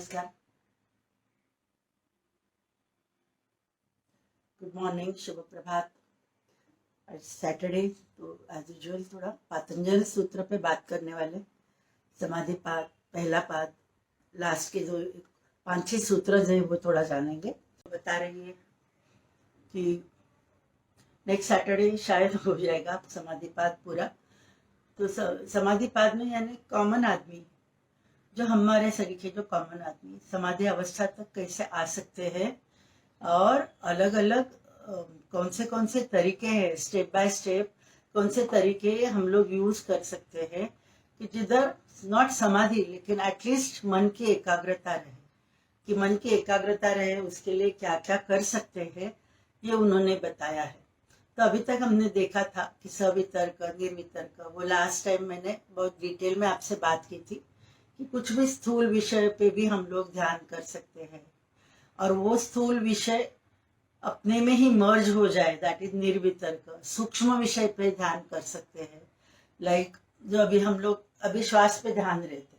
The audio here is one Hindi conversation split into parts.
नमस्कार, गुड मॉर्निंग, शुभ प्रभात। आज सैटरडे, तो एज यूजुअल थोड़ा पातंजल सूत्र पे बात करने वाले। समाधि पाद, पहला पाद, लास्ट के जो 5-6 सूत्र जो है वो थोड़ा जानेंगे। तो बता रही है कि नेक्स्ट सैटरडे शायद हो जाएगा समाधि पाद पूरा। तो समाधि पाद में यानी कॉमन आदमी, जो हमारे सरीखे जो कॉमन आदमी समाधि अवस्था तक कैसे आ सकते हैं और अलग अलग कौन से तरीके हैं, स्टेप बाय स्टेप कौन से तरीके हम लोग यूज कर सकते हैं कि जिधर नॉट समाधि लेकिन एटलीस्ट मन की एकाग्रता रहे, कि मन की एकाग्रता रहे उसके लिए क्या क्या कर सकते हैं ये उन्होंने बताया है। तो अभी तक हमने देखा था कि सवितर्क, निर्वितर्क, वो लास्ट टाइम मैंने बहुत डिटेल में आपसे बात की थी कि कुछ भी स्थूल विषय पे भी हम लोग ध्यान कर सकते हैं और वो स्थूल विषय अपने में ही मर्ज हो जाए, दैट इज निर्वितर्क। सूक्ष्म विषय पे ध्यान कर सकते हैं, लाइक जो अभी हम लोग अभी श्वास पे ध्यान रहे थे,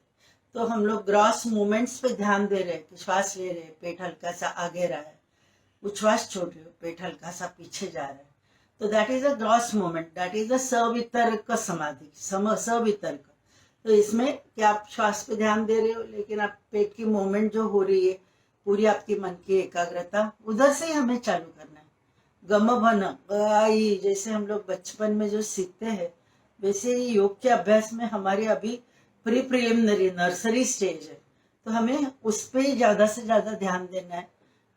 तो हम लोग ग्रॉस मूवमेंट्स पे ध्यान दे रहे हैं कि श्वास ले रहे हैं, पेट हल्का सा आगे रहा है, उच्छ्वास छोड़ रहे हो, पेट हल्का सा पीछे जा रहा है, तो that is a gross movement, that is a सवितर्क समाधि, सवितर्क। तो इसमें कि आप श्वास पे ध्यान दे रहे हो लेकिन आप पेट की मूवमेंट जो हो रही है, पूरी आपकी मन की एकाग्रता उधर से ही हमें चालू करना है। गम भन आई, जैसे हम लोग बचपन में जो सीखते हैं वैसे ही योग के अभ्यास में हमारी अभी प्री प्रिलिमिनरी नर्सरी स्टेज है, तो हमें उस पर ही ज्यादा से ज्यादा ध्यान देना है।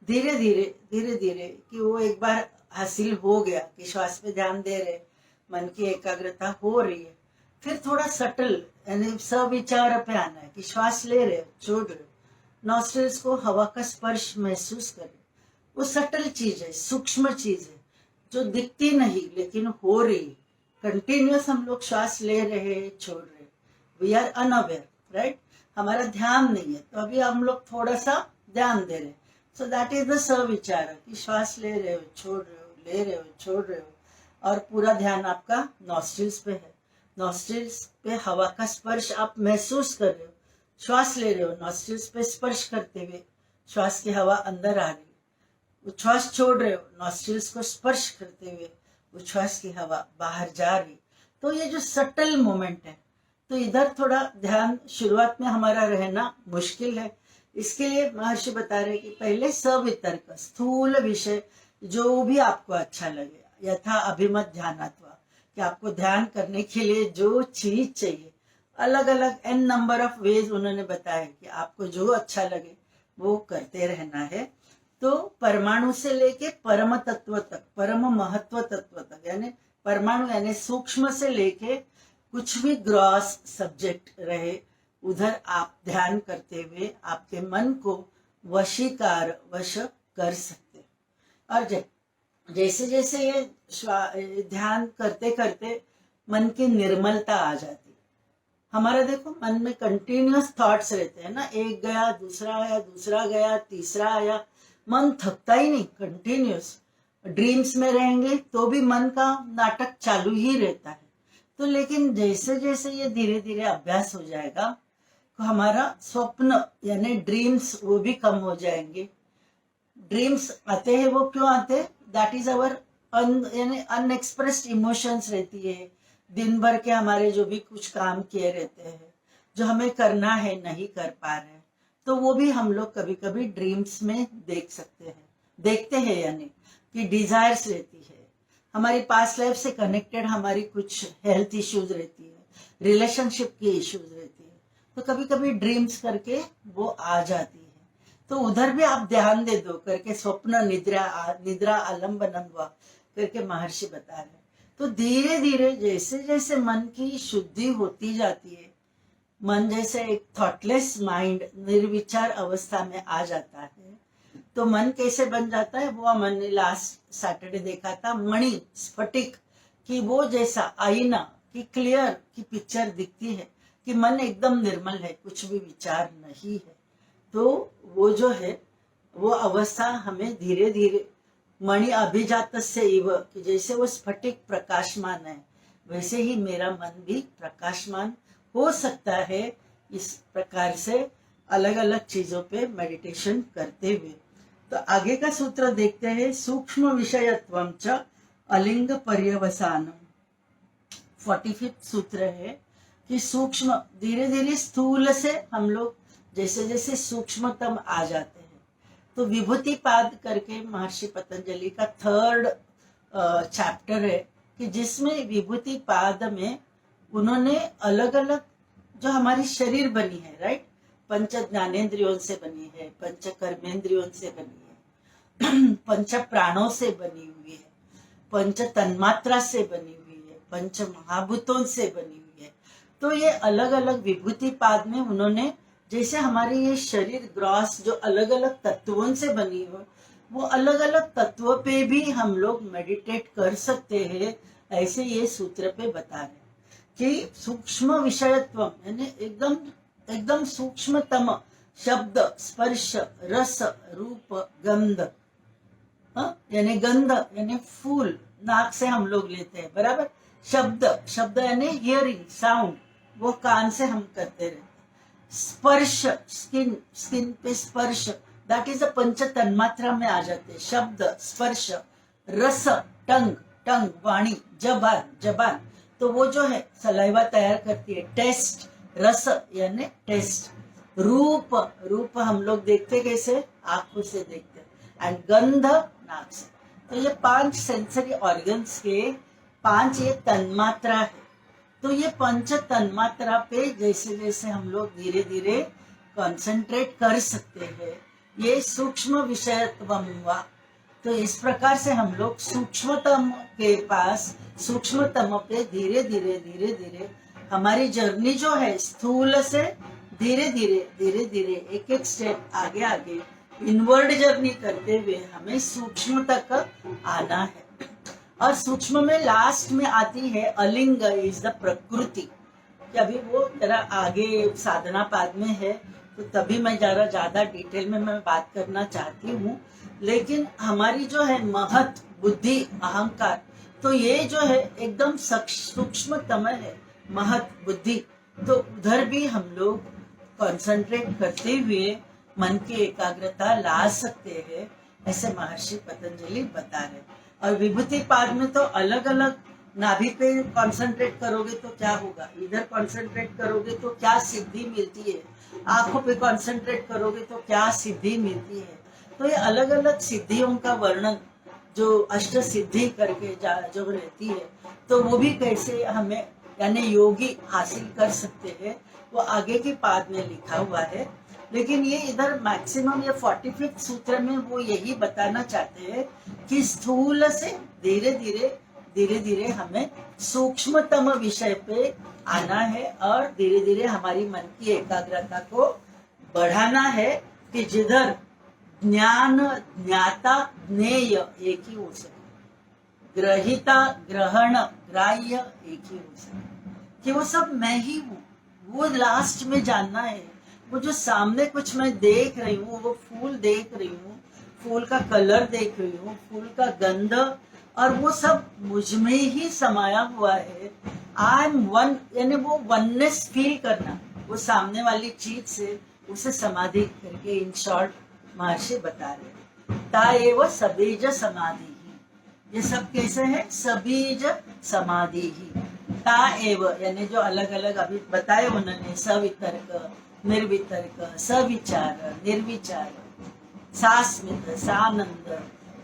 धीरे धीरे कि वो एक बार हासिल हो गया कि श्वास पे ध्यान दे रहे, मन की एकाग्रता हो रही है, फिर थोड़ा सटल यानी सविचार पे आना है कि श्वास ले रहे हो, छोड़ रहे हो, नॉस्ट्रिल्स को हवा का स्पर्श महसूस करें। वो सटल चीज है, सूक्ष्म चीज है जो दिखती नहीं लेकिन हो रही। कंटिन्यूअस हम लोग श्वास ले रहे छोड़ रहे, वी आर अनअवेयर, राइट, हमारा ध्यान नहीं है, तो अभी हम लोग थोड़ा सा ध्यान दे रहे। सो दैट इज द सविचार कि श्वास ले रहे हो, छोड़ रहे हो, ले रहे हो, छोड़ रहे हो, और पूरा ध्यान आपका नॉस्ट्रिल्स पे है। नॉस्ट्रिल्स पे हवा का स्पर्श आप महसूस कर रहे हो, श्वास ले रहे हो, नॉस्ट्रिल्स पे स्पर्श करते हुए श्वास की हवा अंदर आ रही, उच्छ्वास छोड़ रहे हो, नॉस्ट्रिल्स को स्पर्श करते हुए उच्छ्वास की हवा बाहर जा रही। तो ये जो सटल मोमेंट है, तो इधर थोड़ा ध्यान शुरुआत में हमारा रहना मुश्किल है। इसके लिए महर्षि बता रहे कि पहले सवितर्क, स्थूल विषय जो भी आपको अच्छा लगे, यथा अभिमत ध्यानात्वा, कि आपको ध्यान करने के लिए जो चीज चाहिए, अलग अलग एन नंबर ऑफ वेज उन्होंने बताया कि आपको जो अच्छा लगे वो करते रहना है। तो परमाणु से लेके परम तत्व तक, परम महत्व तत्व तक, यानी परमाणु यानी सूक्ष्म से लेके कुछ भी ग्रॉस सब्जेक्ट रहे, उधर आप ध्यान करते हुए आपके मन को वश कर सकते। और जैसे जैसे ये ध्यान करते करते मन की निर्मलता आ जाती। हमारा देखो मन में कंटिन्यूअस थॉट्स रहते हैं ना, एक गया, दूसरा आया, दूसरा गया, तीसरा आया, मन थकता ही नहीं, कंटिन्यूअस। ड्रीम्स में रहेंगे तो भी मन का नाटक चालू ही रहता है। तो लेकिन जैसे जैसे ये धीरे धीरे अभ्यास हो जाएगा तो हमारा स्वप्न यानी ड्रीम्स वो भी कम हो जाएंगे। ड्रीम्स आते हैं, वो क्यों आते हैं? दैट इज अवर यानी अनएक्सप्रेस्ड इमोशंस रहती है, दिन भर के हमारे जो भी कुछ काम किए रहते हैं, जो हमें करना है नहीं कर पा रहे, तो वो भी हम लोग कभी कभी ड्रीम्स में देख सकते हैं, देखते हैं, यानी कि डिजायर्स रहती है, हमारी पास्ट लाइफ से कनेक्टेड हमारी कुछ हेल्थ इश्यूज रहती है, रिलेशनशिप की इश्यूज रहती है, तो कभी कभी ड्रीम्स करके वो आ जाती है। तो उधर भी आप ध्यान दे दो करके, स्वप्न निद्रा आलम्बनम वा करके महर्षि बता रहे। तो धीरे धीरे जैसे जैसे मन की शुद्धि होती जाती है, मन जैसे एक थॉटलेस माइंड निर्विचार अवस्था में आ जाता है, तो मन कैसे बन जाता है वो हमने लास्ट सैटरडे देखा था, मणि स्फटिक कि वो जैसा आईना की क्लियर की पिक्चर दिखती है कि मन एकदम निर्मल है, कुछ भी विचार नहीं है। तो वो जो है वो अवस्था हमें धीरे धीरे मणि अभिजात से इव, कि जैसे वो स्फटिक प्रकाशमान है वैसे ही मेरा मन भी प्रकाशमान हो सकता है। इस प्रकार से अलग अलग चीजों पे मेडिटेशन करते हुए। तो आगे का सूत्र देखते हैं, सूक्ष्म विषयत्वं च अलिंग पर्यवसानम। 45वां सूत्र है कि सूक्ष्म, धीरे धीरे स्थूल से हम लोग जैसे जैसे सूक्ष्मतम आ जाते हैं। तो विभूति पाद करके महर्षि पतंजलि का 3rd चैप्टर है कि जिसमें विभूति पाद में उन्होंने अलग अलग जो हमारी शरीर बनी है, राइट, पंच ज्ञानेन्द्रियों से बनी है, पंच कर्मेंद्रियों से बनी है, पंच प्राणों से बनी हुई है, पंच तन्मात्रा से बनी हुई है, पंच महाभूतों से बनी हुई है। तो ये अलग अलग विभूति पाद में उन्होंने जैसे हमारी ये शरीर ग्रॉस जो अलग अलग तत्वों से बनी हो, वो अलग अलग तत्व पे भी हम लोग मेडिटेट कर सकते हैं, ऐसे ये सूत्र पे बता रहे कि सूक्ष्म विषयत्व यानी एकदम एकदम सूक्ष्मतम शब्द, स्पर्श, रस, रूप, गंध, यानी गंध यानी फूल नाक से हम लोग लेते हैं, बराबर। शब्द, शब्द यानी हियरिंग, साउंड, वो कान से हम करते रहते हैं। स्पर्श, स्किन, स्किन पे स्पर्श, दैट इज अ पंच तन्मात्रा में आ जाते हैं, शब्द, स्पर्श। रस, टंग, टंग वाणी, जबान, जबान तो वो जो है सलाइवा तैयार करती है, टेस्ट, रस यानी टेस्ट। रूप, रूप हम लोग देखते कैसे, आंखों से देखते हैं, एंड गंध नाक से। तो ये 5 सेंसरी ऑर्गन्स के 5 ये तन्मात्रा है। तो ये पंच तन्मात्रा पे जैसे जैसे हम लोग धीरे धीरे कंसंट्रेट कर सकते हैं, ये सूक्ष्म विषयत्व हुआ। तो इस प्रकार से हम लोग सूक्ष्मतम के पास, सूक्ष्मतम पे धीरे धीरे धीरे धीरे हमारी जर्नी जो है स्थूल से धीरे धीरे एक एक स्टेप आगे आगे इनवर्ड जर्नी करते हुए हमें सूक्ष्म तक आना है। और सूक्ष्म में लास्ट में आती है अलिंग इज द प्रकृति। अभी वो जरा आगे साधना पाद में है, तो तभी मैं जरा ज्यादा डिटेल में मैं बात करना चाहती हूँ। लेकिन हमारी जो है महत, बुद्धि, अहंकार, तो ये जो है एकदम सूक्ष्मतम है, महत बुद्धि। तो उधर भी हम लोग कंसंट्रेट करते हुए मन की एकाग्रता ला सकते हैं, ऐसे महर्षि पतंजलि बता रहे। और विभूति पाद में तो अलग अलग, नाभि पे कंसंट्रेट करोगे तो क्या होगा, इधर कंसंट्रेट करोगे तो क्या सिद्धि मिलती है, आंखों पे कंसंट्रेट करोगे तो क्या सिद्धि मिलती है। तो ये अलग अलग सिद्धियों का वर्णन जो अष्ट सिद्धि करके जो रहती है, तो वो भी कैसे हमें यानी योगी हासिल कर सकते हैं, वो आगे के पाद में लिखा हुआ है। लेकिन ये इधर मैक्सिमम ये 45वां सूत्र में वो यही बताना चाहते हैं कि स्थूल से धीरे धीरे हमें सूक्ष्मतम विषय पे आना है और धीरे धीरे हमारी मन की एकाग्रता को बढ़ाना है कि जिधर ज्ञान, ज्ञाता, ज्ञेय एक ही हो सके, ग्रहिता, ग्रहण, ग्राह्य एक ही हो सके, कि वो सब मैं ही हूँ। वो लास्ट में जानना है, वो जो सामने कुछ मैं देख रही हूँ, वो फूल देख रही हूँ, फूल का कलर देख रही हूँ, फूल का गंध, और वो सब मुझ में ही समाया हुआ है। आई एम वन, यानी वो वननेस फील करना वो सामने वाली चीज से, उसे समाधि करके इन शॉर्ट महर्षि बता रहे। ताएव सबीज समाधि ही, ये सब कैसे है, सबीज समाधि ही। ताएव यानी जो अलग अलग अभी बताए उन्होंने, सवितर्क, निर्वितर्क, सविचार, निर्विचार, सास्मित, सानंद,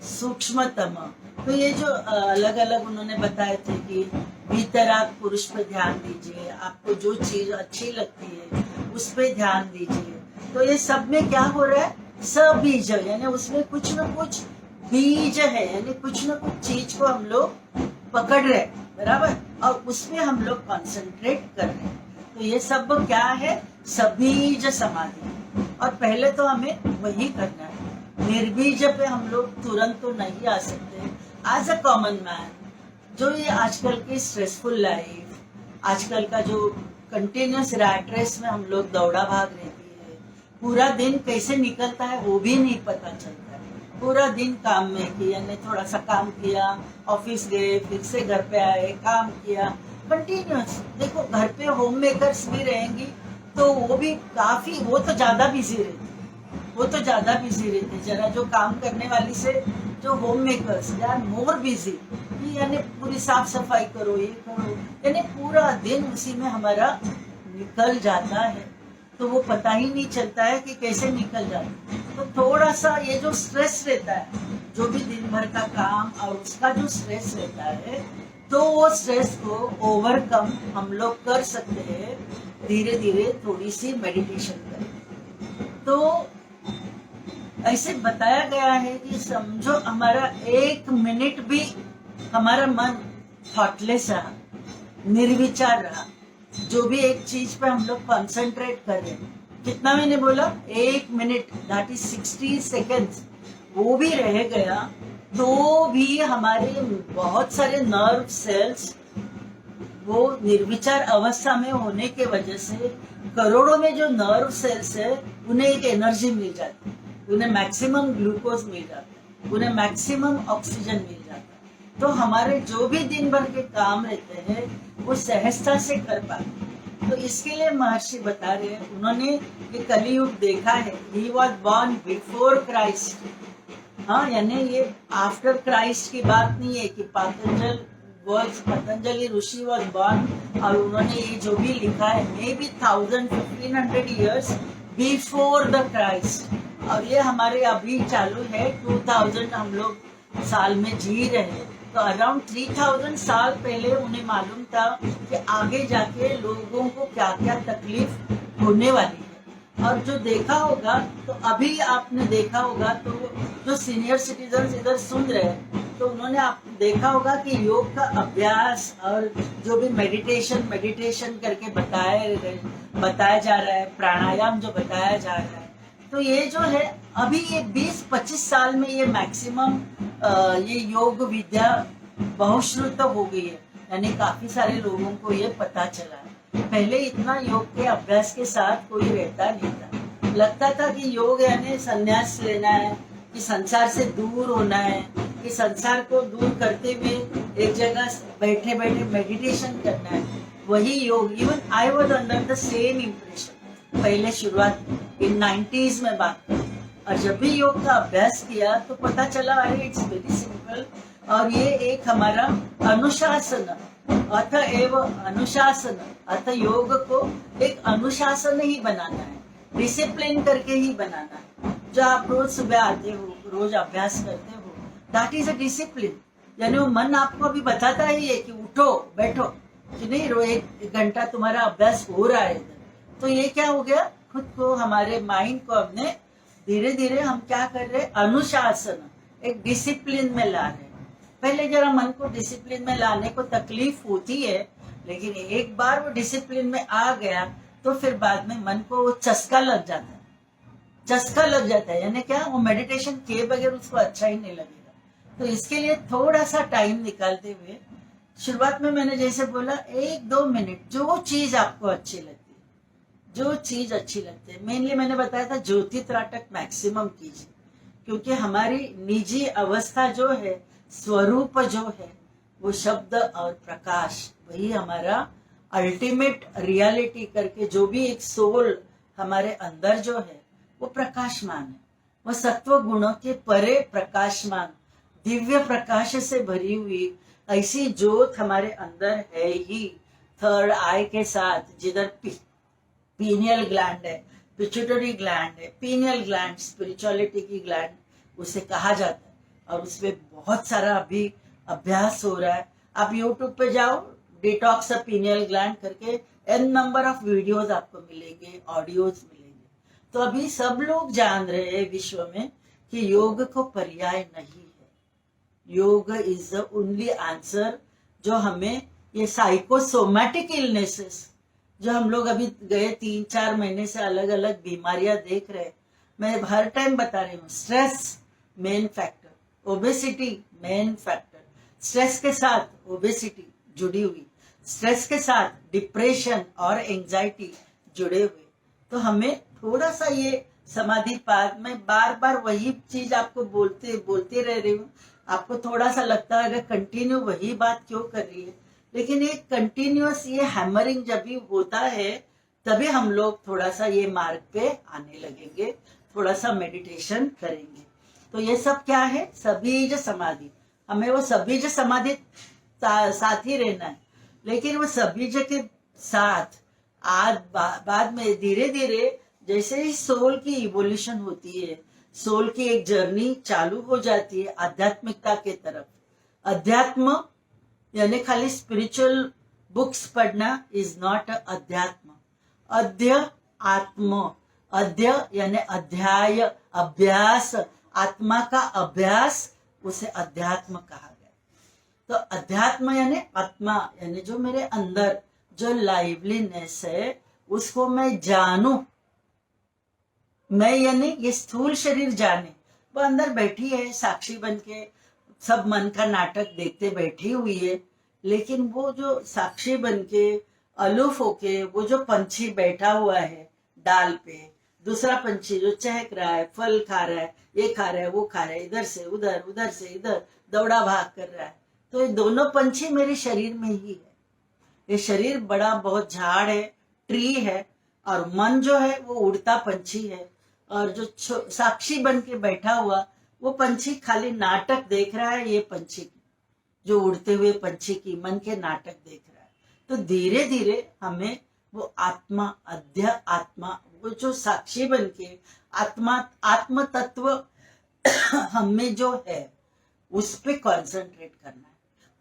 सूक्ष्मतम। तो ये जो अलग अलग उन्होंने बताए थे कि भीतराग पुरुष पे ध्यान दीजिए, आपको जो चीज अच्छी लगती है उस पे ध्यान दीजिए। तो ये सब में क्या हो रहा है, सबीज, यानी उसमें कुछ न कुछ बीज है, यानी कुछ न कुछ चीज को हम लोग पकड़ रहे, बराबर, और उसमें हम लोग कंसंट्रेट कर रहे हैं। तो ये सब क्या है, सबीज समाधि। और पहले तो हमें वही करना है, निर्बीज पे हम लोग तुरंत तो नहीं आ सकते। एज अ कॉमन मैन, जो ये आजकल की स्ट्रेसफुल लाइफ, आजकल का जो कंटिन्यूस रैट रेस में हम लोग दौड़ा भाग रहती है, पूरा दिन कैसे निकलता है वो भी नहीं पता चलता है। पूरा दिन काम में किया, यानी थोड़ा सा काम किया, ऑफिस गए, फिर से घर पे आए, काम किया, कंटिन्यूस। देखो घर पे होम मेकर्स भी रहेंगी तो वो भी काफी, वो तो ज्यादा बिजी रहते, जरा जो काम करने वाली से जो home makers they are more busy, यानी पूरी साफ सफाई करो, ये करो, यानी पूरा दिन उसी में हमारा निकल जाता है, तो वो पता ही नहीं चलता है कि कैसे निकल जाता है। तो थोड़ा सा ये जो स्ट्रेस रहता है, जो भी दिन भर का काम और उसका जो स्ट्रेस रहता है, तो वो स्ट्रेस को ओवरकम हम लोग कर सकते हैं धीरे धीरे, थोड़ी सी मेडिटेशन करें। तो ऐसे बताया गया है कि समझो हमारा 1 मिनट भी हमारा मन थॉटलेस रहा, निर्विचार रहा, जो भी एक चीज पे हम लोग कंसंट्रेट कर रहे हैं, कितना मैंने बोला 1 मिनट, दैट इज 60 सेकेंड्स, वो भी रह गया, तो भी हमारे बहुत सारे नर्व सेल्स वो निर्विचार अवस्था में होने के वजह से करोड़ों में जो नर्व सेल्स है उन्हें एक एनर्जी मिल जाती है, उन्हें मैक्सिमम ग्लूकोज मिल जाता है, उन्हें मैक्सिमम ऑक्सीजन मिल जाता है। तो हमारे जो भी दिन भर के काम रहते हैं वो सहजता से कर पाते। तो इसके लिए महर्षि बता रहे हैं, उन्होंने ये कलियुग देखा है, he was born before Christ. हाँ, यानी ये आफ्टर क्राइस्ट की बात नहीं है कि पतंजलि ऋषि वॉज बॉर्न और उन्होंने ये जो भी लिखा है may be 1500 years before the Christ, और ये हमारे अभी चालू है 2000 हम लोग साल में जी रहे हैं। तो अराउंड 3000 साल पहले उन्हें मालूम था कि आगे जाके लोगों को क्या क्या तकलीफ होने वाली है। और जो देखा होगा, तो अभी आपने देखा होगा, तो जो सीनियर सिटीजन इधर सुन रहे हैं, तो उन्होंने आप देखा होगा कि योग का अभ्यास और जो भी मेडिटेशन करके बताया जा रहा है, प्राणायाम जो बताया जा रहा है, तो ये जो है अभी ये 20-25 साल में ये मैक्सिमम ये योग विद्या बहुश्रुत हो गई है, यानी काफी सारे लोगों को ये पता चला है। पहले इतना योग के अभ्यास के साथ कोई रहता नहीं था, लगता था कि योग यानी संन्यास लेना है, कि संसार से दूर होना है, कि संसार को दूर करते हुए एक जगह बैठे बैठे मेडिटेशन करना है, वही योग। Even I was under the same impression पहले शुरुआत इन 90s में बात करें, और जब भी योग का अभ्यास किया तो पता चला अरे इट्स वेरी सिंपल, और ये एक हमारा अनुशासन अथ योग को एक अनुशासन ही बनाना है, डिसिप्लिन करके ही बनाना है। जो आप रोज सुबह आते हो, रोज अभ्यास करते हो, दैट इज अ डिसिप्लिन। यानी वो मन आपको अभी बताता ही है कि उठो बैठो, कि नहीं रो 1 घंटा तुम्हारा अभ्यास हो रहा है। तो ये क्या हो गया, खुद को हमारे माइंड को हमने धीरे धीरे हम क्या कर रहे हैं, अनुशासन एक डिसिप्लिन में ला रहे हैं। पहले जरा मन को डिसिप्लिन में लाने को तकलीफ होती है, लेकिन एक बार वो डिसिप्लिन में आ गया तो फिर बाद में मन को वो चस्का लग जाता है, यानी क्या, वो मेडिटेशन किए बगैर उसको अच्छा ही नहीं लगेगा। तो इसके लिए थोड़ा सा टाइम निकालते हुए, शुरुआत में मैंने जैसे बोला 1-2 मिनट, जो चीज आपको अच्छी लगती है, मेनली मैंने बताया था ज्योति त्राटक मैक्सिमम कीजिए, क्योंकि हमारी निजी अवस्था जो है, स्वरूप जो है, वो शब्द और प्रकाश, वही हमारा अल्टीमेट रियलिटी करके जो भी एक सोल हमारे अंदर जो है वो प्रकाशमान है, वो सत्व गुणों के परे प्रकाशमान दिव्य प्रकाश से भरी हुई ऐसी ज्योत हमारे अंदर है ही। थर्ड आई के साथ, जिधर पीनियल ग्लैंड है, पिट्यूटरी ग्लैंड है, पीनियल ग्लैंड स्पिरिचुअलिटी की ग्लैंड उसे कहा जाता है, और उसपे बहुत सारा अभी अभ्यास हो रहा है। आप यूट्यूब पे जाओ, डिटॉक्स ऑफ पीनियल ग्लैंड करके n नंबर ऑफ वीडियोस आपको मिलेंगे, ऑडियोज मिलेंगे। तो अभी सब लोग जान रहे हैं विश्व में कि योग को पर्याय नहीं है, योग इज द ओनली आंसर जो हमें ये साइकोसोमैटिक इलनेसेस जो हम लोग अभी गए 3-4 महीने से अलग अलग बीमारियां देख रहे हैं, मैं हर टाइम बता रही हूँ, stress main factor, obesity main factor, stress के साथ ओबेसिटी जुड़ी हुई, स्ट्रेस के साथ डिप्रेशन और एंजाइटी जुड़े हुए। तो हमें थोड़ा सा ये समाधि पाद में बार बार वही चीज आपको बोलते रह रही हूँ, आपको थोड़ा सा लगता है कंटिन्यू वही बात क्यों कर रही है, लेकिन ये कंटिन्यूअस ये हैमरिंग जब भी होता है तभी हम लोग थोड़ा सा ये मार्ग पे आने लगेंगे, थोड़ा सा मेडिटेशन करेंगे। तो ये सब क्या है, सबीज समाधि। हमें वो सबीज समाधि साथ ही रहना है, लेकिन वो सबीज के साथ आज बाद में धीरे धीरे जैसे ही सोल की इवोल्यूशन होती है, सोल की एक जर्नी चालू हो जाती है आध्यात्मिकता के तरफ। अध्यात्म यानी खाली स्पिरिचुअल बुक्स पढ़ना इज नॉट अध्यात्म। अध्य आत्म, अध्य यानी अध्याय, अभ्यास, आत्मा का अभ्यास, उसे अध्यात्म कहा गया। तो अध्यात्म यानी आत्मा, यानी जो मेरे अंदर जो लाइवलीनेस है उसको मैं जानूं। मैं यानी ये स्थूल शरीर जाने, वो अंदर बैठी है साक्षी बन के, सब मन का नाटक देखते बैठी हुई है, लेकिन वो जो साक्षी बन के अलूफ होके वो जो पंछी बैठा हुआ है डाल पे, दूसरा पंछी जो चहक रहा है, फल खा रहा है, ये खा रहा है, वो खा रहा है, इधर से उधर, उधर से इधर दौड़ा भाग कर रहा है, तो ये दोनों पंछी मेरे शरीर में ही है। ये शरीर बड़ा बहुत झाड़ है, ट्री है, और मन जो है वो उड़ता पंछी है, और जो साक्षी बन के बैठा हुआ वो पंछी खाली नाटक देख रहा है। ये पंछी की, जो उड़ते हुए पंछी की मन के नाटक देख रहा है। तो धीरे धीरे हमें वो आत्मा, अध्य आत्मा, वो जो साक्षी बन के आत्मा, आत्म तत्व हमें जो है उस पे कंसंट्रेट करना है।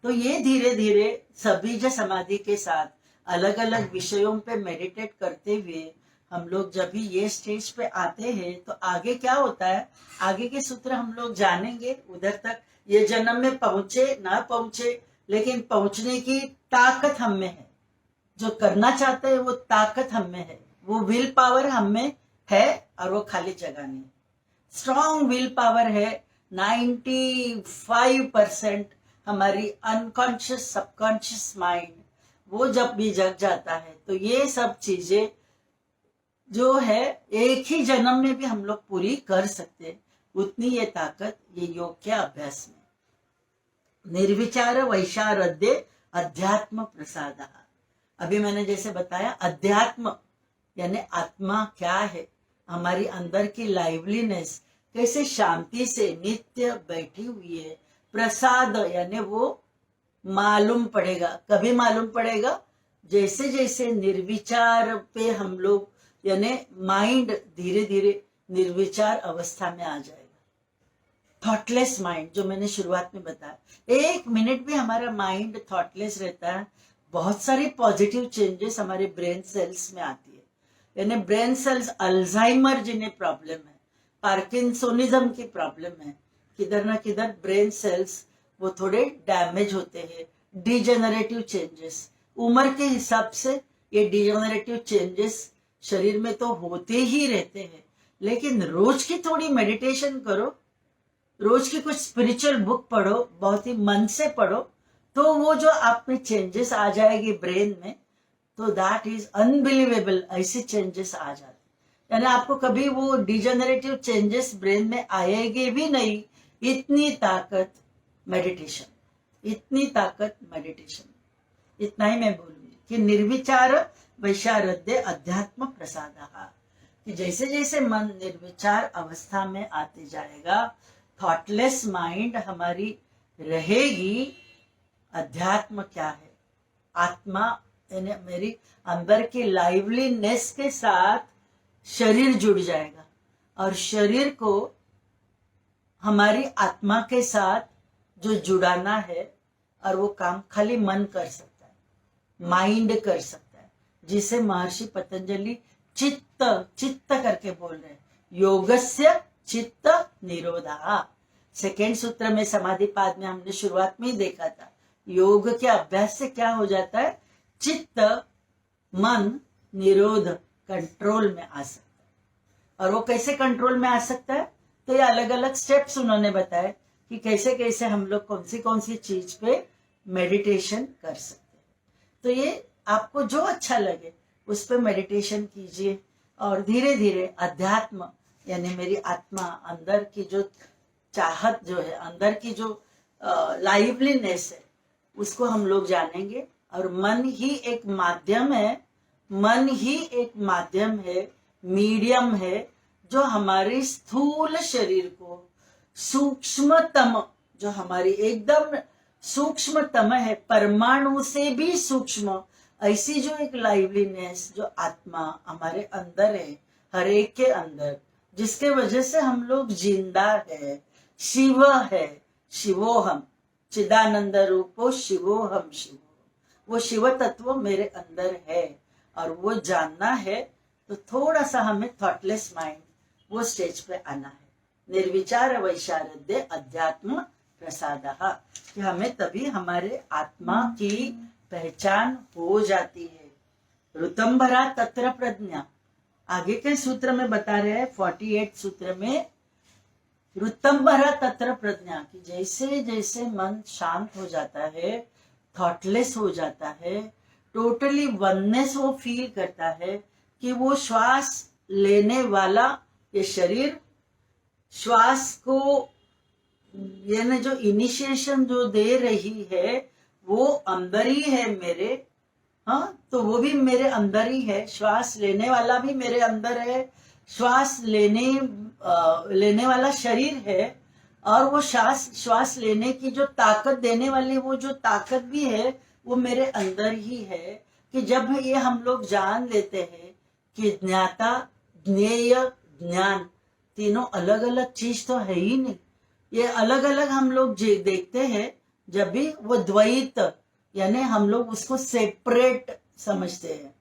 तो ये धीरे धीरे सबीज समाधि के साथ अलग अलग विषयों पे मेडिटेट करते हुए हम लोग जब भी ये स्टेज पे आते हैं तो आगे क्या होता है, आगे के सूत्र हम लोग जानेंगे। उधर तक ये जन्म में पहुंचे ना पहुंचे, लेकिन पहुंचने की ताकत हम में है। जो करना चाहते हैं वो ताकत हम में है, वो विल पावर हम में है, और वो खाली जगह नहीं। स्ट्रॉन्ग विल पावर है। 95% हमारी अनकॉन्शियस सबकॉन्शियस माइंड, वो जब भी जग जाता है तो ये सब चीजें जो है एक ही जन्म में भी हम लोग पूरी कर सकते हैं। उतनी ये ताकत ये योग के अभ्यास में। निर्विचार वैशारद्य अध्यात्म प्रसाद। अभी मैंने जैसे बताया, अध्यात्म यानी आत्मा क्या है, हमारी अंदर की लाइवलीनेस कैसे शांति से नित्य बैठी हुई है। प्रसाद यानी वो मालूम पड़ेगा, कभी मालूम पड़ेगा जैसे जैसे निर्विचार पे हम लोग, यानी माइंड धीरे धीरे निर्विचार अवस्था में आ जाएगा। थॉटलेस माइंड, जो मैंने शुरुआत में बताया, 1 मिनट भी हमारा माइंड थॉटलेस रहता है, बहुत सारी पॉजिटिव चेंजेस हमारे ब्रेन सेल्स में आती है। यानी ब्रेन सेल्स, अल्जाइमर जिन्हें प्रॉब्लम है, पार्किंसोनिज्म की प्रॉब्लम है, किधर ना किधर ब्रेन सेल्स वो थोड़े डैमेज होते हैं। डिजेनरेटिव चेंजेस, उम्र के हिसाब से ये डिजेनरेटिव चेंजेस शरीर में तो होते ही रहते हैं, लेकिन रोज की थोड़ी मेडिटेशन करो, रोज की कुछ स्पिरिचुअल बुक पढ़ो, बहुत ही मन से पढ़ो, तो वो जो आप में चेंजेस आ जाएगी ब्रेन में, तो दैट इज अनबिलीवेबल। ऐसे चेंजेस आ जाते, यानी आपको कभी वो डिजेनरेटिव चेंजेस ब्रेन में आएंगे भी नहीं। इतनी ताकत मेडिटेशन, इतनी ताकत मेडिटेशन। इतना ही मैं बोलूंगी कि निर्विचार वैशारद्य अध्यात्म प्रसादः, कि जैसे जैसे मन निर्विचार अवस्था में आते जाएगा, थॉटलेस माइंड हमारी रहेगी। अध्यात्म क्या है, आत्मा यानी मेरी अंदर की लाइवलीनेस के साथ शरीर जुड़ जाएगा, और शरीर को हमारी आत्मा के साथ जो जुड़ाना है, और वो काम खाली मन कर सकता है, माइंड कर सकता है, जिसे महर्षि पतंजलि चित्त चित्त करके बोल रहे हैं। योगस्य चित्त निरोधा, सेकेंड सूत्र में समाधि पाद में हमने शुरुआत में ही देखा था। योग के अभ्यास से क्या हो जाता है, चित्त मन निरोध कंट्रोल में आ सकता है। और वो कैसे कंट्रोल में आ सकता है, तो ये अलग अलग स्टेप्स उन्होंने बताए कि कैसे कैसे हम लोग कौन सी चीज पे मेडिटेशन कर सकते हैं। तो ये आपको जो अच्छा लगे उस पर मेडिटेशन कीजिए, और धीरे धीरे अध्यात्म यानी मेरी आत्मा, अंदर की जो चाहत जो है, अंदर की जो लाइवलीनेस है, उसको हम लोग जानेंगे। और मन ही एक माध्यम है मन ही एक माध्यम है, मीडियम है, जो हमारे स्थूल शरीर को सूक्ष्मतम, जो हमारी एकदम सूक्ष्मतम है, परमाणु से भी सूक्ष्म, ऐसी जो एक लाइवलीनेस, जो आत्मा हमारे अंदर है, हर एक के अंदर, जिसके वजह से हम लोग जिंदा है, शिव है, शिवोहम, चिदानंद रूपो शिवोहम शिवो, वो शिव तत्व मेरे अंदर है, और वो जानना है तो थोड़ा सा हमें थॉटलेस माइंड वो स्टेज पे आना है। निर्विचार वैशारद्य अध्यात्म प्रसादः, कि हमें तभी हमारे आत्मा की पहचान हो जाती है। ऋतंभरा तत्र प्रज्ञा, आगे के सूत्र में बता रहे हैं 48 सूत्र में, ऋतंभरा तत्र प्रज्ञा, कि जैसे जैसे मन शांत हो जाता है, थॉटलेस हो जाता है, टोटली वननेस वो फील करता है, कि वो श्वास लेने वाला ये शरीर श्वास को यानी जो इनिशिएशन जो दे रही है वो अंदर ही है मेरे, हाँ, तो वो भी मेरे अंदर ही है, श्वास लेने वाला भी मेरे अंदर है, श्वास लेने वाला शरीर है, और वो श्वास लेने की जो ताकत देने वाली वो जो ताकत भी है वो मेरे अंदर ही है। कि जब ये हम लोग जान लेते हैं कि ज्ञाता, ज्ञेय, ज्ञान तीनों अलग अलग चीज तो है ही नहीं, ये अलग अलग हम लोग देखते हैं, जब भी वो द्वैत, यानी हम लोग उसको सेपरेट समझते हैं।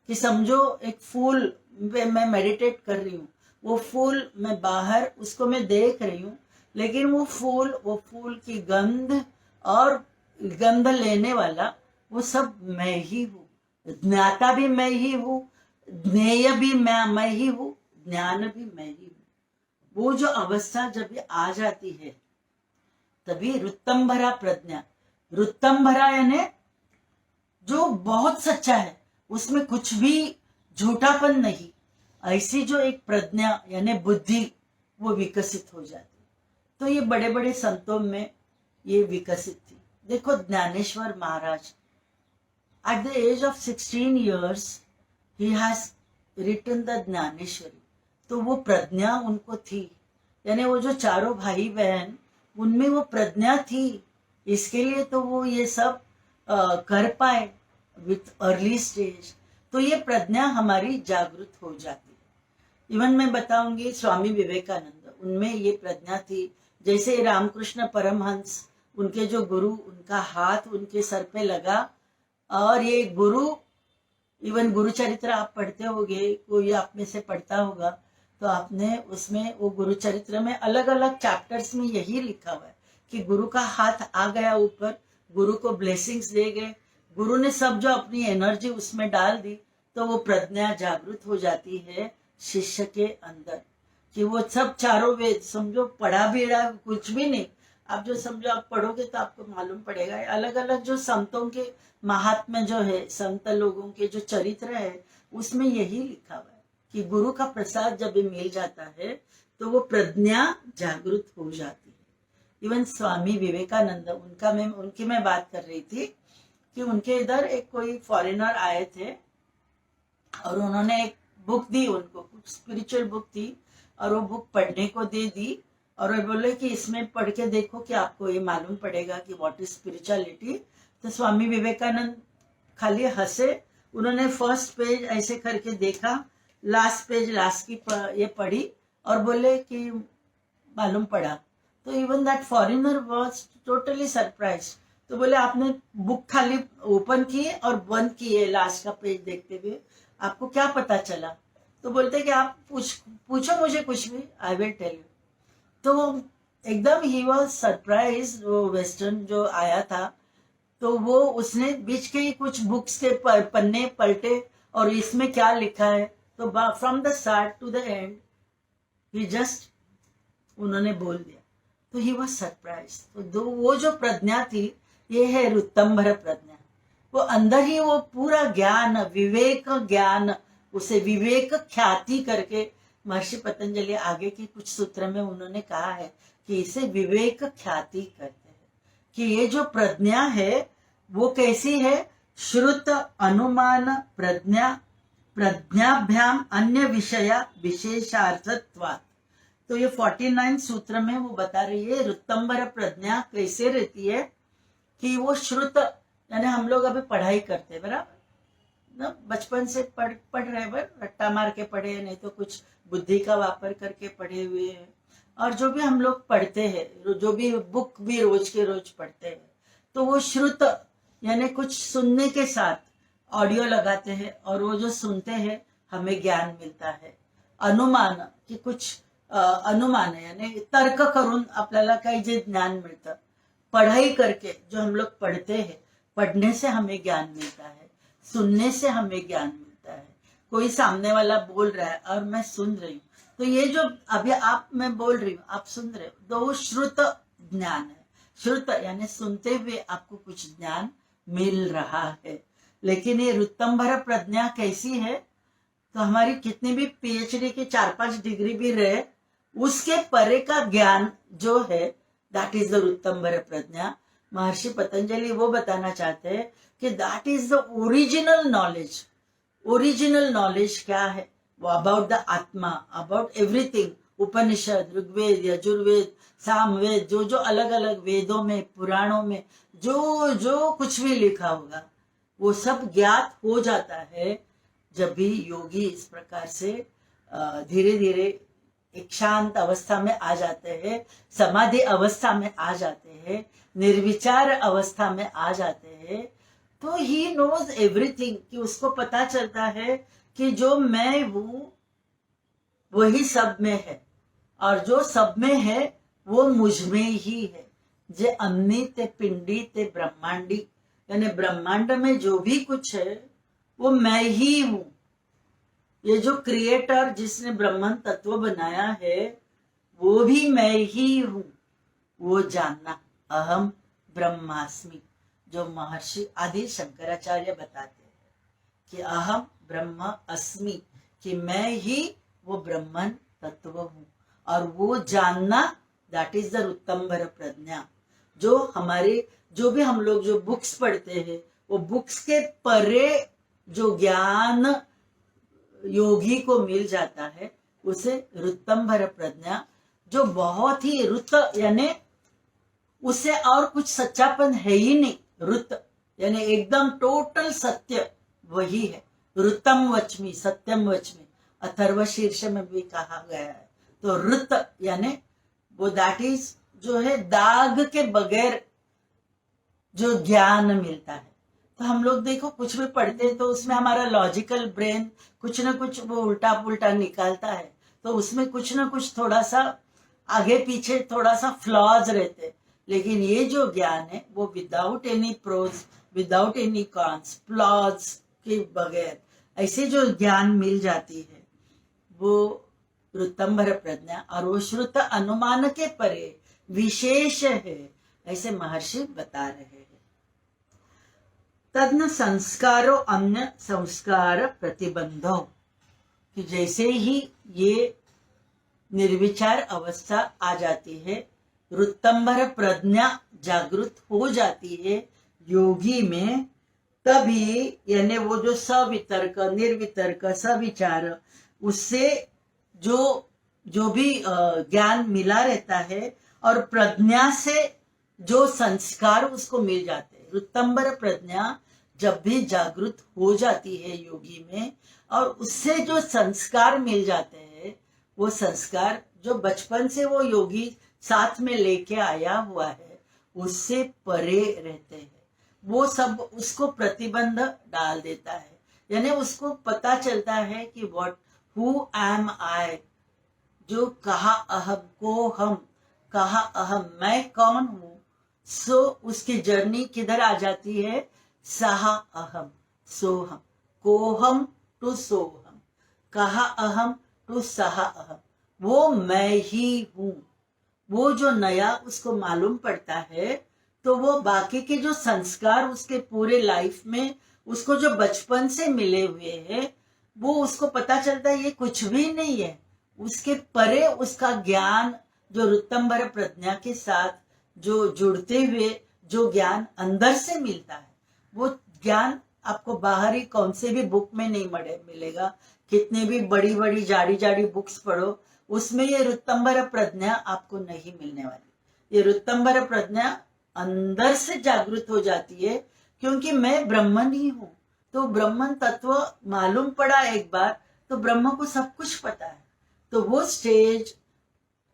कि समझो एक फूल पे मैं मेडिटेट कर रही हूँ, वो फूल मैं बाहर उसको मैं देख रही हूँ, लेकिन वो फूल की गंध और गंध लेने वाला वो सब मैं ही हूँ, ज्ञाता भी मैं ही हूँ, ज्ञेय भी मैं ही हूँ, ज्ञान भी मैं ही हूँ। वो जो अवस्था जब ये आ जाती है तभी ऋतंभरा प्रज्ञा, ऋतंभरा यानी जो बहुत सच्चा है, उसमें कुछ भी झूठापन नहीं, ऐसी जो एक प्रज्ञा यानी बुद्धि वो विकसित हो जाती। तो ये बड़े बड़े संतों में ये विकसित थी। देखो ज्ञानेश्वर महाराज at the age of 16 years he has written the Dnyaneshwari, तो वो प्रज्ञा उनको थी, यानी वो जो चारों भाई बहन उनमें वो प्रज्ञा थी, इसके लिए तो वो ये सब कर पाए विथ अर्ली स्टेज। तो ये प्रज्ञा हमारी जागृत हो जाती है। इवन मैं बताऊंगी स्वामी विवेकानंद, उनमें ये प्रज्ञा थी। जैसे रामकृष्ण परमहंस, उनके जो गुरु, उनका हाथ उनके सर पे लगा, और ये गुरु, इवन गुरु चरित्र आप पढ़ते होंगे, कोई आप में से पढ़ता होगा तो आपने उसमें वो गुरु चरित्र में अलग अलग चैप्टर्स में यही लिखा हुआ है कि गुरु का हाथ आ गया ऊपर, गुरु को ब्लेसिंग्स दे गए, गुरु ने सब जो अपनी एनर्जी उसमें डाल दी, तो वो प्रज्ञा जागृत हो जाती है शिष्य के अंदर। कि वो सब चारों वेद समझो पढ़ा भी रहा कुछ भी नहीं, आप जो समझो आप पढ़ोगे तो आपको मालूम पड़ेगा। अलग अलग जो संतों के महात्म्य जो है, संत लोगों के जो चरित्र है, उसमें यही लिखा हुआ है कि गुरु का प्रसाद जब मिल जाता है तो वो प्रज्ञा जागृत हो जाती है। इवन स्वामी विवेकानंद, उनकी मैं बात कर रही थी कि उनके इधर एक कोई फॉरेनर आए थे और उन्होंने एक बुक दी उनको, कुछ स्पिरिचुअल बुक थी, और वो बुक पढ़ने को दे दी, और वो बोले कि इसमें पढ़ के देखो कि आपको ये मालूम पड़ेगा कि व्हाट इज स्पिरिचुअलिटी। तो स्वामी विवेकानंद खाली हंसे, उन्होंने फर्स्ट पेज ऐसे करके देखा, लास्ट पेज लास्ट की ये पढ़ी और बोले कि मालूम पड़ा। तो even that foreigner was totally surprise. तो बोले आपने बुक खाली ओपन की और बंद की है लास्ट का पेज देखते हुए, आपको क्या पता चला? तो बोलते कि आप पूछो मुझे कुछ भी, आई विल टेल यू। तो एकदम ही वाज सरप्राइज। वो वेस्टर्न जो आया था तो वो उसने बीच के ही कुछ बुक्स के पन्ने पलटे और इसमें क्या लिखा है, तो from the start to the end ही जस्ट उन्होंने बोल दिया। तो ही वाज सरप्राइज। तो वो जो प्रज्ञा थी, ये है ऋतंभर प्रज्ञा। वो अंदर ही वो पूरा ज्ञान, विवेक ज्ञान, उसे विवेक ख्याति करके महर्षि पतंजलि आगे के कुछ सूत्र में उन्होंने कहा है कि इसे विवेक ख्याति करते हैं। कि ये जो प्रज्ञा है वो कैसी है? श्रुत अनुमान प्रज्ञा प्रज्ञाभ्याम अन्य विषया विशेषार्थत्वात्। तो ये 49 सूत्र में वो बता रही है ऋतंबर प्रज्ञा कैसे रहती है कि वो श्रुत, यानी हम लोग अभी पढ़ाई करते हैं बराबर ना, बचपन से पढ़ रहे हैं, रट्टा मार के पढ़े, नहीं तो कुछ बुद्धि का वापर करके पढ़े हुए हैं। और जो भी हम लोग पढ़ते हैं, जो भी बुक भी रोज के रोज पढ़ते हैं, तो वो श्रुत यानी कुछ सुनने के साथ ऑडियो लगाते हैं और वो जो सुनते हैं हमें ज्ञान मिलता है। अनुमान की कुछ अनुमान है, यानी तर्क करून आपल्याला काही जे ज्ञान मिळतं, पढ़ाई करके जो हम लोग पढ़ते हैं, पढ़ने से हमें ज्ञान मिलता है, सुनने से हमें ज्ञान मिलता है। कोई सामने वाला बोल रहा है और मैं सुन रही हूँ, तो ये जो अभी मैं बोल रही हूँ, आप सुन रहे हो, तो वो श्रुत ज्ञान है। श्रुत यानी सुनते हुए आपको कुछ ज्ञान मिल रहा है। लेकिन ये ऋतंभर प्रज्ञा कैसी है, तो हमारी कितनी भी पीएचडी की 4-5 डिग्री भी रहे, उसके परे का ज्ञान जो है, दैट इज द ऋतंभर प्रज्ञा। महर्षि पतंजलि वो बताना चाहते हैं कि that is the original knowledge. Original knowledge क्या है, वो अबाउट द आत्मा, अबाउट एवरीथिंग। उपनिषद, ऋग्वेद, यजुर्वेद, सामवेद, जो जो अलग अलग वेदों में, पुराणों में जो जो कुछ भी लिखा होगा, वो सब ज्ञात हो जाता है जब भी योगी इस प्रकार से धीरे धीरे एक शांत अवस्था में आ जाते हैं, समाधि अवस्था में आ जाते हैं, निर्विचार अवस्था में आ जाते हैं। तो ही नोज एवरीथिंग, कि उसको पता चलता है कि जो मैं हूं वही सब में है, और जो सब में है वो मुझ में ही है। जे अन्नी ते पिंडी ते ब्रह्मांडी, यानी ब्रह्मांड में जो भी कुछ है वो मैं ही हूं। ये जो क्रिएटर जिसने ब्रह्मन तत्व बनाया है वो भी मैं ही हूं। वो जानना, अहम ब्रह्मास्मि, जो महर्षि आदि शंकराचार्य बताते हैं कि अहम ब्रह्म अस्मि, कि मैं ही वो ब्रह्मन तत्व हूं। और वो जानना, दैट इज द ऋतंभर प्रज्ञा। जो हमारे, जो भी हम लोग जो बुक्स पढ़ते हैं, वो बुक्स के परे जो ज्ञान योगी को मिल जाता है, उसे ऋतंभर प्रज्ञा, जो बहुत ही ऋत यानी उसे और कुछ सच्चापन है ही नहीं। ऋत यानी एकदम टोटल सत्य वही है। ऋतम वचमी, सत्यम वचमी, अथर्व शीर्ष में भी कहा गया है। तो ऋत यानी वो दैट इज जो है दाग के बगैर जो ज्ञान मिलता है। तो हम लोग देखो कुछ भी पढ़ते हैं तो उसमें हमारा लॉजिकल ब्रेन कुछ ना कुछ वो उल्टा पुल्टा निकालता है, तो उसमें कुछ ना कुछ थोड़ा सा आगे पीछे थोड़ा सा फ्लॉज रहते। लेकिन ये जो ज्ञान है वो without any pros, without any cons, flaws के बगैर ऐसे जो ज्ञान मिल जाती है वो ऋतंभर प्रज्ञा, और वो श्रुत अनुमान के परे विशेष है, ऐसे महर्षि बता रहे हैं। तद्न संस्कारो अन्य संस्कार प्रतिबंधो, कि जैसे ही ये निर्विचार अवस्था आ जाती है, ऋतंभर प्रज्ञा जागृत हो जाती है योगी में, तभी यानी वो जो सवितर्क, निर्वितर्क, सविचार, उससे जो भी ज्ञान मिला रहता है, और प्रज्ञा से जो संस्कार उसको मिल जाते हैं। ऋतंभर प्रज्ञा जब भी जागृत हो जाती है योगी में, और उससे जो संस्कार मिल जाते हैं, वो संस्कार जो बचपन से वो योगी साथ में लेके आया हुआ है, उससे परे रहते हैं। वो सब उसको प्रतिबंध डाल देता है, यानी उसको पता चलता है कि व्हाट, हु एम आई, जो कहा अहम, को हम, कहा अहम, मैं कौन हूं। सो उसकी जर्नी किधर आ जाती है, सहा अहम सोहम, कोहम टू सोहम, कहा अहम टू सहा अहम, वो मैं ही हूं। वो जो नया उसको मालूम पड़ता है, तो वो बाकी के जो संस्कार उसके पूरे लाइफ में उसको जो बचपन से मिले हुए हैं, वो उसको पता चलता है ये कुछ भी नहीं है। उसके परे उसका ज्ञान जो ऋतंभर प्रज्ञा के साथ जो जुड़ते हुए जो ज्ञान अंदर से मिलता है, वो ज्ञान आपको बाहरी कौन से भी बुक में नहीं मिलेगा। कितने भी बड़ी बड़ी जाड़ी जाड़ी बुक्स पढ़ो, उसमें ये ऋतंबर प्रज्ञा आपको नहीं मिलने वाली। ये ऋतंबर प्रज्ञा अंदर से जागृत हो जाती है, क्योंकि मैं ब्रह्मन ही हूं। तो ब्रह्मन तत्व मालूम पड़ा एक बार, तो ब्रह्म को सब कुछ पता है। तो वो स्टेज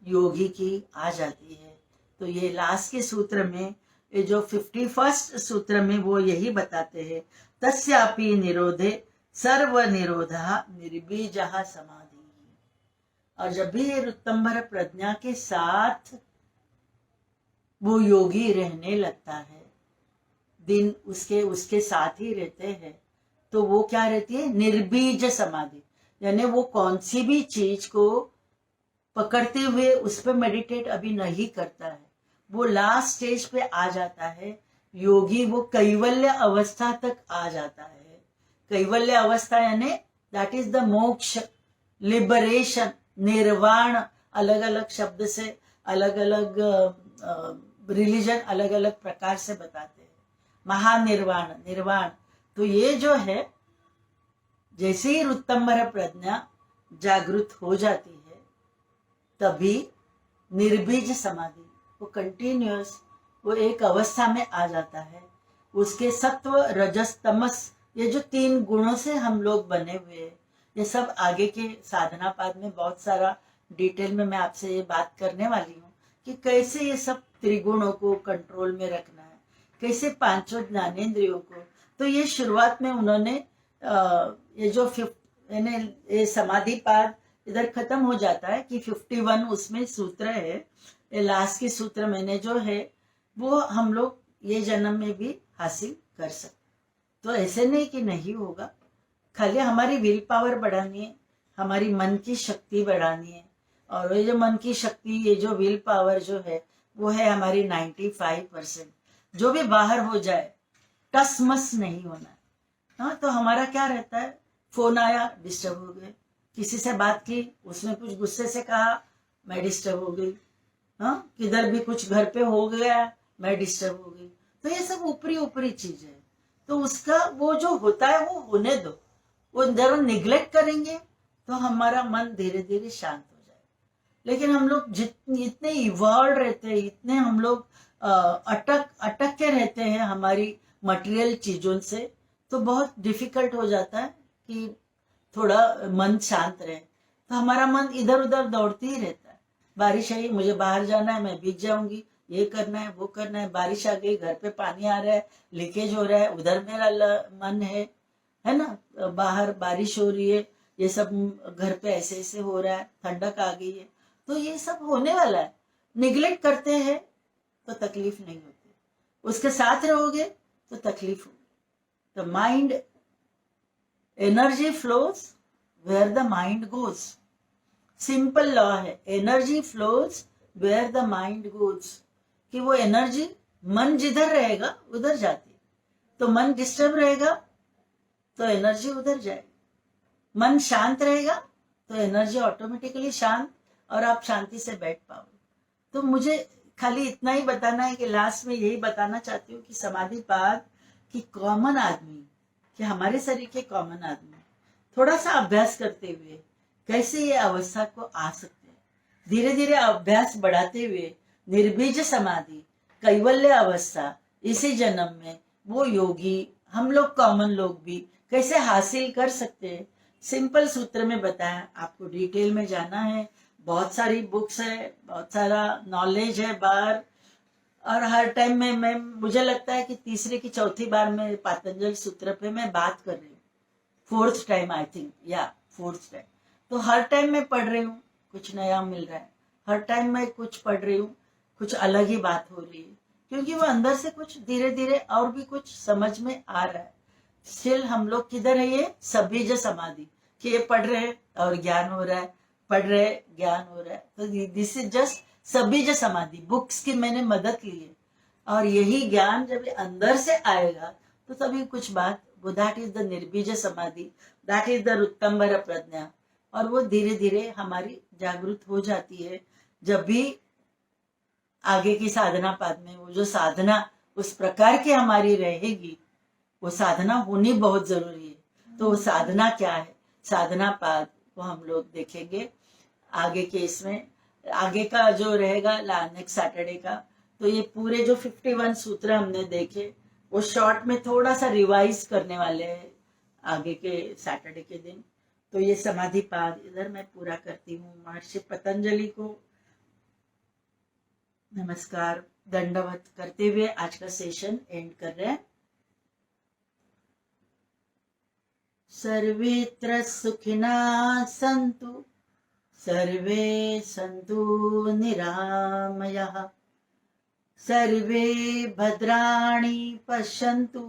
योगी की आ जाती है। तो ये लास्ट के सूत्र में, ये जो 51 सूत्र में वो यही बताते हैं, तस्यापि निरोधे सर्व निरोधा निर्बीजः समाधि। और जब भी ये ऋतंबर प्रज्ञा के साथ वो योगी रहने लगता है, दिन उसके साथ ही रहते हैं, तो वो क्या रहती है, निर्बीज समाधि। यानी वो कौन सी भी चीज को पकड़ते हुए उस पर मेडिटेट अभी नहीं करता है, वो लास्ट स्टेज पे आ जाता है योगी। वो कैवल्य अवस्था तक आ जाता है। कैवल्य अवस्था यानी दैट इज द मोक्ष, लिबरेशन, निर्वाण। अलग अलग शब्द से अलग अलग रिलीजन अलग अलग प्रकार से बताते हैं। महानिर्वाण, निर्वाण। तो ये जो है, जैसे ही ऋतंबर प्रज्ञा जागृत हो जाती है, तभी निर्बीज समाधि, वो कंटिन्यूअस, वो एक अवस्था में आ जाता है। उसके सत्व, रजस, तमस, ये जो 3 गुणों से हम लोग बने हुए हैं, ये सब आगे के साधना पाद में बहुत सारा डिटेल में मैं आपसे ये बात करने वाली हूँ कि कैसे ये सब त्रिगुणों को कंट्रोल में रखना है, कैसे 5 ज्ञानेंद्रियों को। तो ये शुरुआत में उन्होंने ये जो ये समाधि पाद इधर खत्म हो जाता है कि 51 उसमें सूत्र है। ये लास्ट के सूत्र मैंने जो है वो हम लोग ये जन्म में भी हासिल कर सकते। तो ऐसे नहीं कि नहीं होगा, खाली हमारी विल पावर बढ़ानी है, हमारी मन की शक्ति बढ़ानी है। और ये जो मन की शक्ति, ये जो विल पावर जो है, वो है हमारी 95%। जो भी बाहर हो जाए, टस मस नहीं होना है। हाँ, तो हमारा क्या रहता है, फोन आया, डिस्टर्ब हो गए, किसी से बात की, उसने कुछ गुस्से से कहा, मैं डिस्टर्ब हो गई। हाँ, किधर भी कुछ घर पे हो गया, मैं डिस्टर्ब हो गई। तो ये सब ऊपरी ऊपरी चीज है। तो उसका वो जो होता है वो होने दो। वो जरूर निग्लेक्ट करेंगे तो हमारा मन धीरे धीरे शांत हो जाएगा। लेकिन हम लोग इतने इवॉल्व रहते हैं, इतने हम लोग अटक के रहते हैं हमारी मटेरियल चीजों से, तो बहुत डिफिकल्ट हो जाता है कि थोड़ा मन शांत रहे। तो हमारा मन इधर उधर दौड़ती ही रहता है। बारिश आई, मुझे बाहर जाना है, मैं भीग जाऊंगी, ये करना है, वो करना है। बारिश आ गई, घर पे पानी आ रहा है, लीकेज हो रहा है, उधर मेरा मन है ना। बाहर बारिश हो रही है, ये सब घर पे ऐसे ऐसे हो रहा है, ठंडक आ गई है, तो ये सब होने वाला है। निगलेक्ट करते हैं तो तकलीफ नहीं होती, उसके साथ रहोगे तो तकलीफ होगी। तो mind, energy flows where the mind goes. Simple law है, energy flows where the mind goes. कि वो एनर्जी, मन जिधर रहेगा उधर जाती है। तो मन डिस्टर्ब रहेगा तो एनर्जी उधर जाएगी। मन शांत रहेगा तो एनर्जी ऑटोमेटिकली शांत, और आप शांति से बैठ पाओगे। तो मुझे खाली इतना ही बताना है कि लास्ट में यही बताना चाहती हूँ कि समाधि पाद की कॉमन आदमी, कि हमारे शरीर के कॉमन आदमी थोड़ा सा अभ्यास करते हुए कैसे ये अवस्था को आ सकते हैं। धीरे धीरे अभ्यास बढ़ाते हुए निर्बीज समाधि, कैवल्य अवस्था इसी जन्म में वो योगी, हम लोग कॉमन लोग भी कैसे हासिल कर सकते हैं। सिंपल सूत्र में बताया, आपको डिटेल में जाना है, बहुत सारी बुक्स है, बहुत सारा नॉलेज है बाहर। और हर टाइम में मैं, मुझे लगता है कि तीसरी की चौथी बार में पातंजल सूत्र पे मैं बात कर रही हूँ, 4th टाइम आई थिंक, या 4th टाइम। तो हर टाइम मैं पढ़ रही हूँ, कुछ नया मिल रहा है। हर टाइम मैं कुछ पढ़ रही हूँ, कुछ अलग ही बात हो रही है, क्योंकि वो अंदर से कुछ धीरे धीरे और भी कुछ समझ में आ रहा है। स्टिल हम लोग किधर है, ये सबीज समाधि, कि ये पढ़ रहे और ज्ञान हो रहा है, पढ़ रहे ज्ञान हो रहा है। तो दिस इज जस्ट सबीज समाधि, बुक्स की मैंने मदद ली है। और यही ज्ञान जब अंदर से आएगा तो तभी कुछ बात, वो दैट इज द निर्बीज समाधि, दैट इज द ऋतंबर प्रज्ञा। और वो धीरे धीरे हमारी जागृत हो जाती है। जब भी आगे की साधना पाद में वो जो साधना उस प्रकार की हमारी रहेगी, वो साधना होनी बहुत जरूरी है। तो वो साधना क्या है, साधना पाद वो हम लोग देखेंगे आगे के इसमें, आगे का जो रहेगा नेक्स्ट सैटरडे का। तो ये पूरे जो 51 सूत्र हमने देखे वो शॉर्ट में थोड़ा सा रिवाइज करने वाले हैं आगे के सैटरडे के दिन। तो ये समाधि पाद इधर मैं पूरा करती हूँ। महर्षि पतंजलि को नमस्कार दंडवत करते हुए आज का सेशन एंड कर रहे हैं। सर्वेत्र सुखिनः सन्तु सर्वे सन्तु निरामयाः सर्वे भद्राणि पश्यन्तु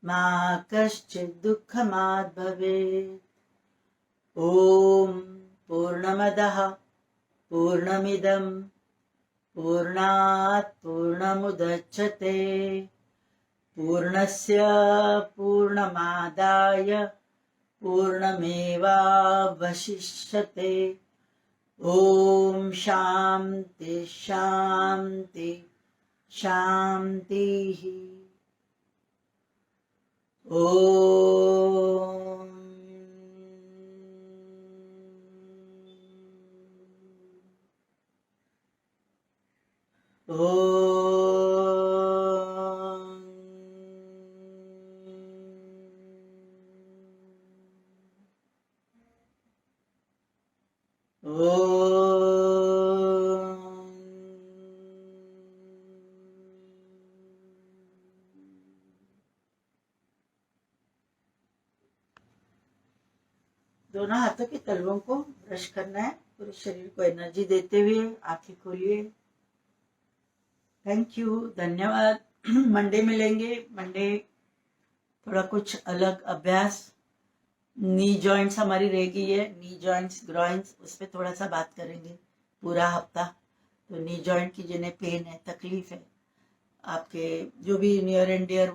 मा कश्चित् दुःखमात् भवेत्। ॐ पूर्णमदः पूर्णमिदं पूर्णात् पूर्णमुदच्यते पूर्णस्य पूर्णमादाय पूर्णमेवावशिष्यते। ॐ शान्ति शान्ति शान्तिः। दोनों हाथों के तलवों को ब्रश करना है, पूरे शरीर को एनर्जी देते हुए आंखें खोलिए। थैंक यू, धन्यवाद। मंडे मिलेंगे। मंडे थोड़ा कुछ अलग अभ्यास, नी जॉइंट्स हमारी रह गई है, नी जॉइंट्स ग्रॉइंस, उस पर थोड़ा सा बात करेंगे पूरा हफ्ता। तो नी जॉइंट की जिन्हें पेन है, तकलीफ है, आपके जो भी नियर एंड डियर,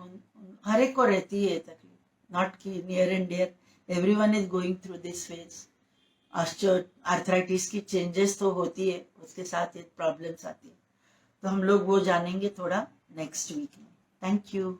हर एक को रहती है तकलीफ, नॉट कि near and dear, everyone is going through this phase. Arthritis की चेंजेस तो होती है, उसके साथ ये प्रॉब्लम्स आती है। तो हम लोग वो जानेंगे थोड़ा नेक्स्ट वीक में। Thank you.